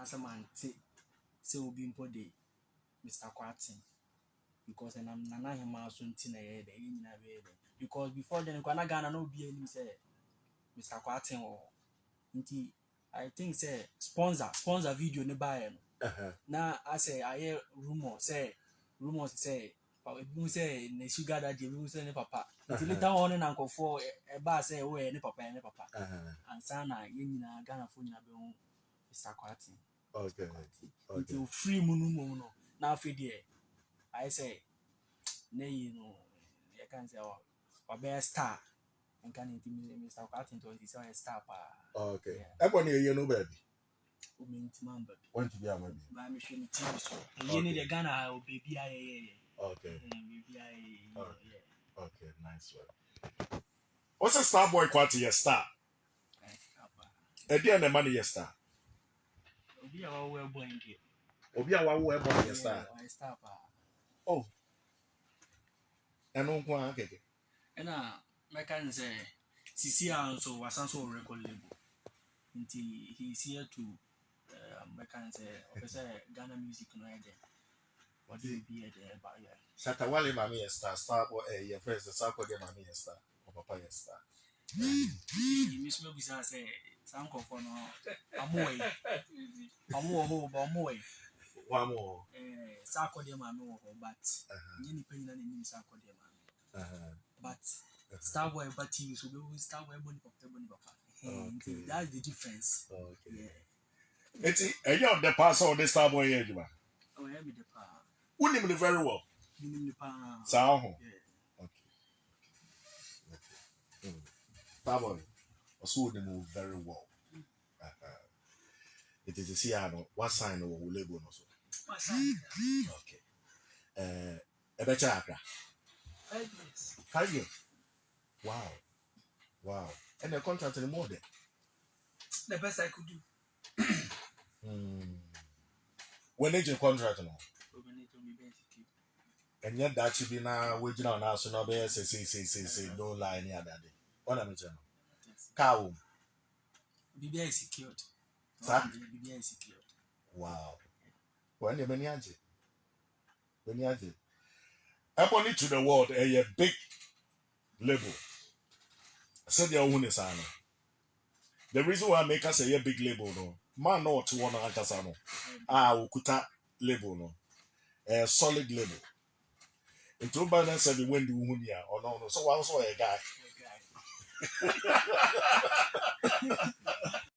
as a man say will be important Mr. Kwarteng because and I'm nana him also in because before then Ghana no be any say Mr. Kwarteng or I think say sponsor video ne buy now I say I hear rumors say you say ne sugar daddy you say ne papa until later on and uncle for a bar say oh ne papa and sana yina Ghana phone na be Mr. Kwarteng okay until free munu no now for there I say ne you know I can say or be star and can intimidate Mr. Kwarteng to say a star pa okay everybody you know baby want to be a baby but me show TV so you need the Ghana or baby okay yeah okay nice one what's a star boy Kwarteng your star and the money your star obi a wa boy ndi obi a wa boy your star pa oh and on kwa keke na me can say sisi also wasan so record label until he's here to me can say Ghana music no ide what do be there about yeah Shatawale mami your star boy your friends the star boy mami your star or papa your star miss me bisa say sanko for no amoy one more sako de mami wo but ni penina ni nim sako de mami but star boy but you so be star boy boni papa okay that's the difference okay yeah it's you the pass or the star boy here juma oh yeah be the pa who name very well nim the pa sao yeah okay star boy also name very well it is a see what sign or label also what sign okay ebecha akra 5 years wow and the contract in more than the best I could do when they contract no and yet that should be now waking on us so no be say no lie any other day what am I saying cow BBI is secured BBI is secured wow when you many Ebony to the world a big label said your own is the reason why I make us a big label no man no to one akasano ukuta label no a solid label into balance said when do or no so I saw a guy